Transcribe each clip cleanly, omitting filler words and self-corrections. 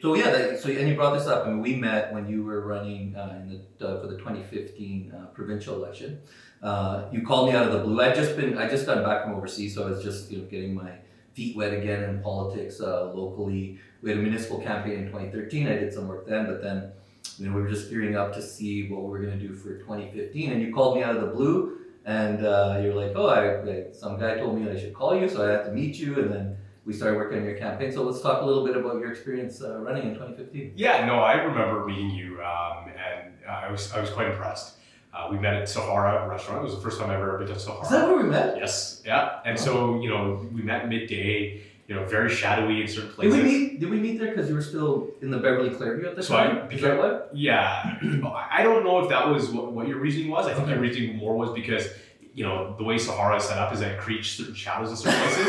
So yeah, and you brought this up. I mean, we met when you were running for the 2015 provincial election. You called me out of the blue. I just got back from overseas, so I was just getting my feet wet again in politics locally. We had a municipal campaign in 2013. I did some work then, but then we were just gearing up to see what we were going to do for 2015. And you called me out of the blue, and you're like, "Oh, some guy told me that I should call you, so I had to meet you." And then we started working on your campaign. So let's talk a little bit about your experience running in 2015. Yeah, no, I remember meeting you, and I was quite impressed. We met at Sahara restaurant. It was the first time I ever been to Sahara. Is that where we met? Yes, yeah. And so we met midday. Very shadowy in certain places. Did we meet there because you were still in the Beverly Clearview at the time? Is that what? Yeah, I don't know if that was what your reasoning was. I think your reasoning more was because the way Sahara is set up is that it creates certain shadows in certain places.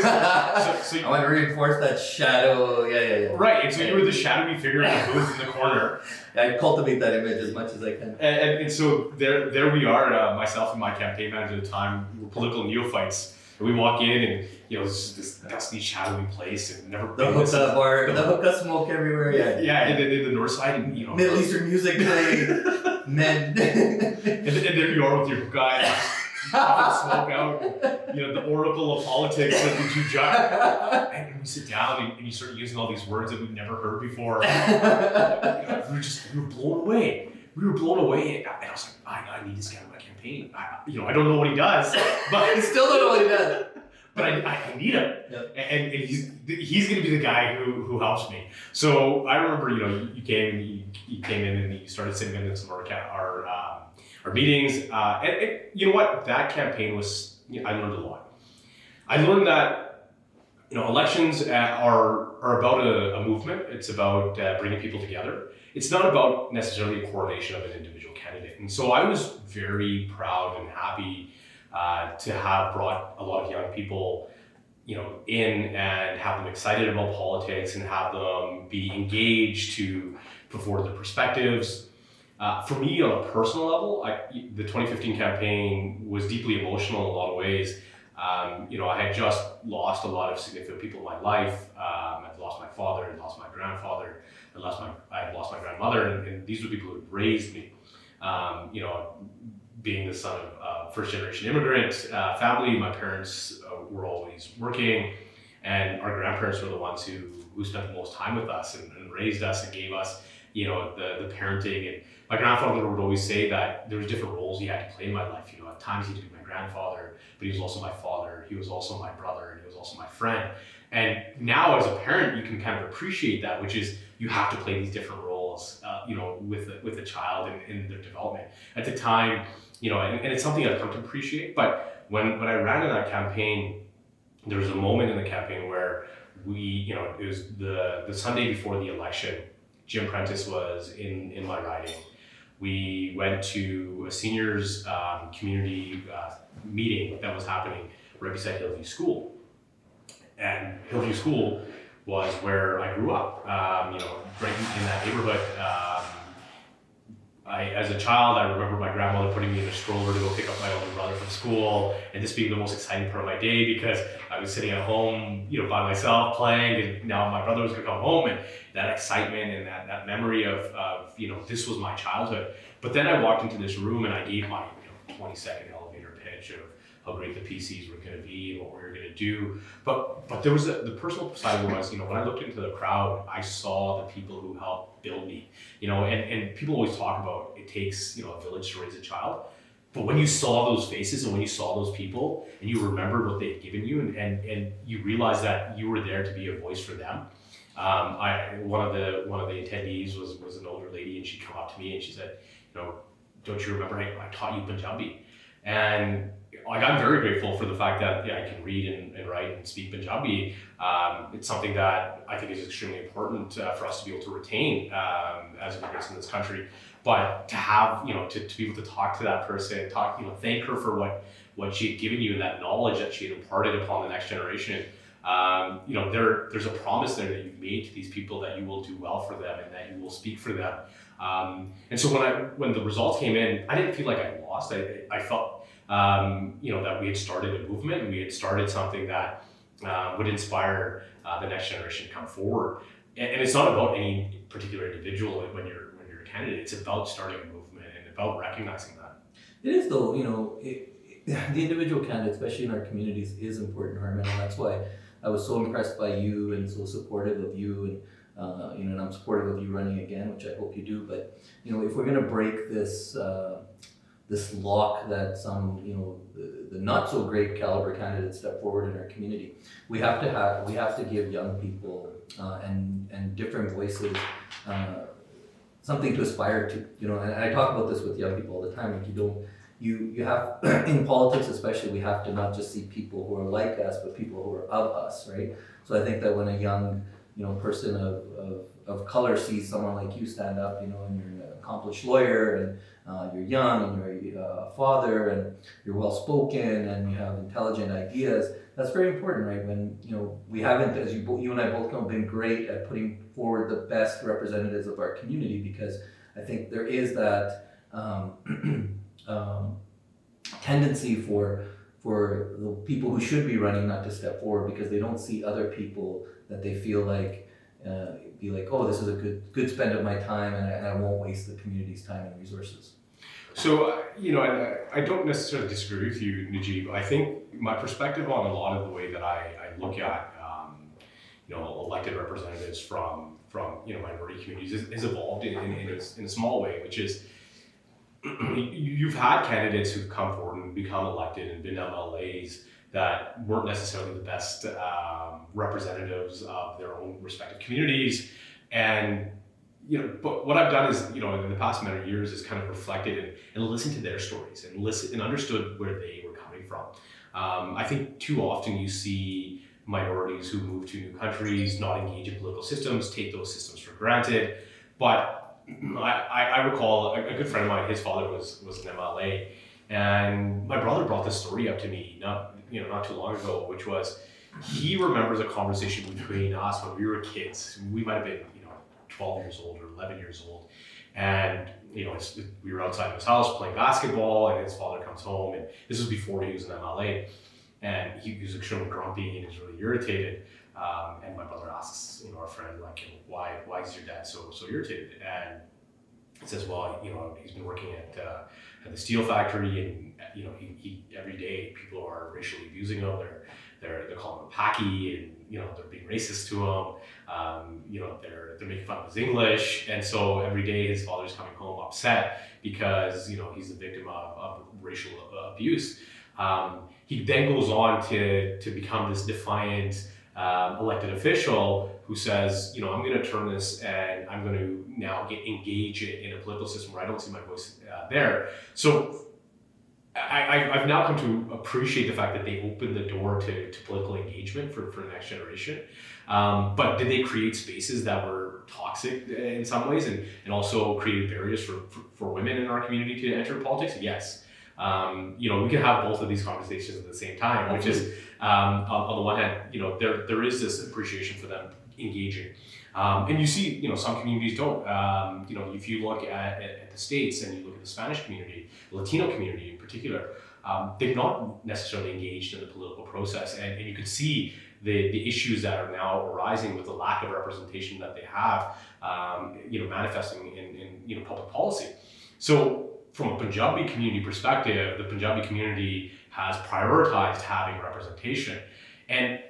so I want to reinforce that shadow. Yeah. Right, and so you were the shadowy figure in the booth in the corner. I cultivate that image as much as I can. And so there we are, myself and my campaign manager at the time, we're political neophytes. And we walk in and this dusty, shadowy place and never. The hookah bar, the hookah smoke everywhere. Yeah, and then in the north side, and Middle Eastern music playing, men. and there you are with your hookah. Smoke out, the oracle of politics that the Jew judge. And we sit down and you start using all these words that we've never heard before. We were blown away. And I was like, I need this guy in my campaign. I don't know what he does, but I still don't know what he does. But I need him, yep. and he's going to be the guy who helps me. So I remember, you came in and you started sitting in some of our meetings, and you know what? That campaign was, I learned a lot. I learned that, elections are about a movement. It's about bringing people together. It's not about necessarily a coronation of an individual candidate. And so I was very proud and happy to have brought a lot of young people, in and have them excited about politics and have them be engaged to put forward their perspectives. For me, on a personal level, the 2015 campaign was deeply emotional in a lot of ways. I had just lost a lot of significant people in my life. I'd lost my father, I'd lost my grandfather, I had lost my grandmother, and these were people who had raised me. Being the son of first-generation immigrant family, my parents were always working, and our grandparents were the ones who spent the most time with us and raised us and gave us, the parenting. And my grandfather would always say that there was different roles he had to play in my life. At times he had to be my grandfather, but he was also my father, he was also my brother, and he was also my friend. And now as a parent, you can kind of appreciate that, which is you have to play these different roles, with a child in their development. At the time, and it's something I've come to appreciate. But when I ran in that campaign, there was a moment in the campaign where it was the Sunday before the election. Jim Prentice was in my riding. We went to a seniors community meeting that was happening right beside Hillview School. And Hillview School was where I grew up, right in that neighborhood. As a child, I remember my grandmother putting me in a stroller to go pick up my older brother from school, and this being the most exciting part of my day because I was sitting at home, by myself playing, and now my brother was going to come home, and that excitement and that memory of this was my childhood. But then I walked into this room and I gave my 20-second elevator pitch of how great the PCs were going to be and what we were going to do. But there was the personal side of it was, when I looked into the crowd, I saw the people who helped build me, and people always talk about it takes, a village to raise a child. But when you saw those faces and when you saw those people and you remembered what they had given you and you realized that you were there to be a voice for them. One of the attendees was an older lady, and she came up to me and she said, don't you remember I taught you Punjabi? And I'm very grateful for the fact that I can read and write and speak Punjabi. It's something that I think is extremely important for us to be able to retain as immigrants in this country. But to have, to be able to talk to that person, thank her for what she had given you and that knowledge that she had imparted upon the next generation. There's a promise there that you've made to these people that you will do well for them and that you will speak for them. And so when the results came in, I didn't feel like I lost. I felt, that we had started a movement and we had started something that would inspire the next generation to come forward. and it's not about any particular individual when you're a candidate. It's about starting a movement and about recognizing that. It is though, the individual candidate, especially in our communities, is important, Harman, and that's why I was so impressed by you and so supportive of you, and I'm supportive of you running again, which I hope you do. But if we're going to break this lock that some the not so great caliber candidates step forward in our community, we have to give young people and different voices something to aspire to. And I talk about this with young people all the time. Like you have in politics especially, we have to not just see people who are like us, but people who are of us, right? So I think that when a young person of color sees someone like you stand up, and you're an accomplished lawyer, and you're young, and you're a father, and you're well spoken, and you have intelligent ideas, that's very important, right? When we haven't, as you and I both know, been great at putting forward the best representatives of our community, because I think there is that tendency for the people who should be running not to step forward because they don't see other people that they feel like be like, oh, this is a good spend of my time, and I won't waste the community's time and resources. So, I don't necessarily disagree with you, Najib. I think my perspective on a lot of the way that I look at, elected representatives from minority communities has evolved in a small way, which is you've had candidates who've come forward and become elected and been MLAs that weren't necessarily the best representatives of their own respective communities. And, but what I've done is, in the past many years is kind of reflected and listened to their stories and understood where they were coming from. I think too often you see minorities who move to new countries, not engage in political systems, take those systems for granted. But I recall a good friend of mine, his father was an MLA, and my brother brought this story up to me not too long ago, which was he remembers a conversation between us when we were kids. We might have been 12 years old or 11 years old, and we were outside of his house playing basketball, and his father comes home, and this was before he was an MLA, and he was extremely grumpy and he was really irritated. And my brother asks, our friend, like, why is your dad so irritated? And he says, well, he's been working at the steel factory, and he every day people are racially abusing him. They're calling him Packy, and they're being racist to him. They're making fun of his English, and so every day his father's coming home upset because he's the victim of racial abuse. He then goes on to become this defiant elected official who says, I'm going to turn this and I'm going to now engage in a political system where I don't see my voice there. So I've now come to appreciate the fact that they opened the door to political engagement for the next generation. But did they create spaces that were toxic in some ways and also created barriers for women in our community to enter politics? Yes. We can have both of these conversations at the same time, which is on the one hand, there is this appreciation for them engaging. And you see, some communities don't. If you look at the States and you look at the Spanish community, the Latino community in particular, they've not necessarily engaged in the political process. And you can see the issues that are now arising with the lack of representation that they have, manifesting in public policy. So from a Punjabi community perspective, the Punjabi community has prioritized having representation. And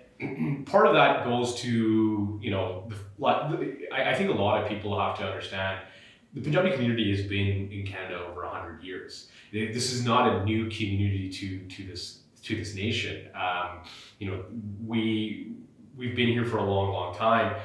part of that goes to, I think a lot of people have to understand the Punjabi community has been in Canada over 100 years. This is not a new community to this nation. We've been here for a long time,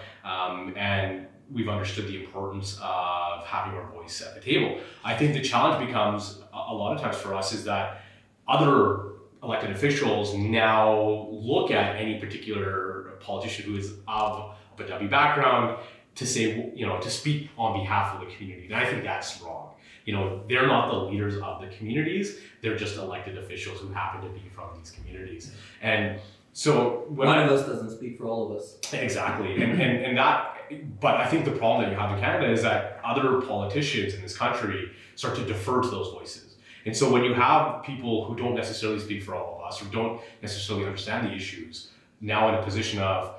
and we've understood the importance of having our voice at the table. I think the challenge becomes a lot of times for us is that other elected officials now look at any particular politician who is of a Punjabi background to say, to speak on behalf of the community. And I think that's wrong. They're not the leaders of the communities. They're just elected officials who happen to be from these communities. And so one of us doesn't speak for all of us. Exactly. And that, but I think the problem that you have in Canada is that other politicians in this country start to defer to those voices. And so when you have people who don't necessarily speak for all of us or don't necessarily understand the issues, now in a position of,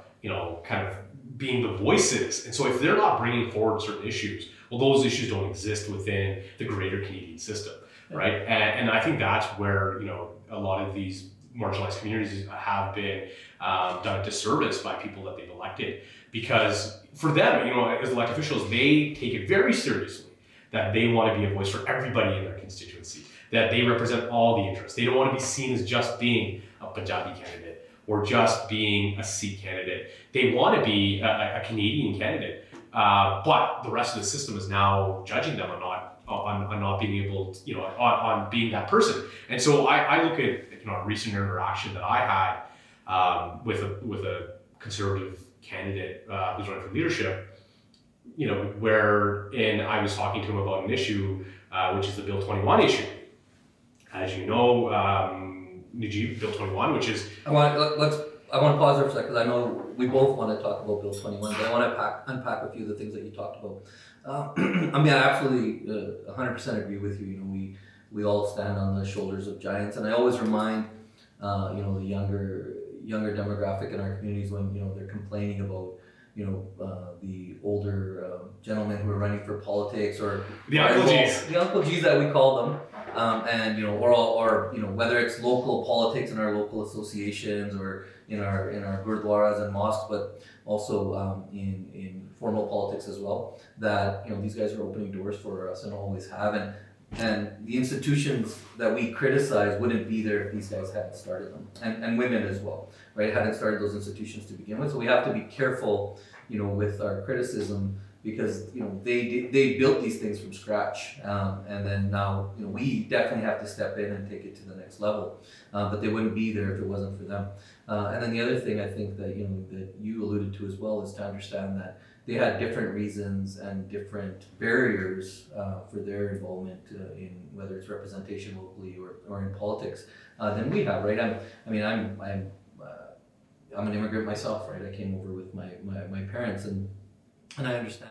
kind of being the voices. And so if they're not bringing forward certain issues, well, those issues don't exist within the greater Canadian system, right? And I think that's where, a lot of these marginalized communities have been done a disservice by people that they've elected, because for them, as elected officials, they take it very seriously that they want to be a voice for everybody in their constituency, that they represent all the interests. They don't want to be seen as just being a Punjabi candidate or just being a Sikh candidate. They want to be a Canadian candidate, but the rest of the system is now judging them on not being able to, on being that person. And so I look at a recent interaction that I had with a conservative candidate who's running for leadership, wherein I was talking to him about an issue, which is the Bill 21 issue. As you know, Najib, Bill 21, which is... I want to pause there for a second, because I know we both want to talk about Bill 21, but I want to unpack a few of the things that you talked about. I absolutely 100% agree with you. We all stand on the shoulders of giants, and I always remind the younger demographic in our communities when they're complaining about the older gentlemen who are running for politics, or the Uncle G's. The Uncle G's that we call them, and or whether it's local politics in our local associations or in our gurdwaras and mosques, but also in formal politics as well. That these guys are opening doors for us and always have, and the institutions that we criticize wouldn't be there if these guys hadn't started them, and women as well, right? Hadn't started those institutions to begin with. So we have to be careful, with our criticism, because they built these things from scratch, and then now we definitely have to step in and take it to the next level. But they wouldn't be there if it wasn't for them. And then the other thing I think that that you alluded to as well is to understand that they had different reasons and different barriers for their involvement in whether it's representation locally or in politics than we have, right? I'm an immigrant myself, right? I came over with my parents, and I understand.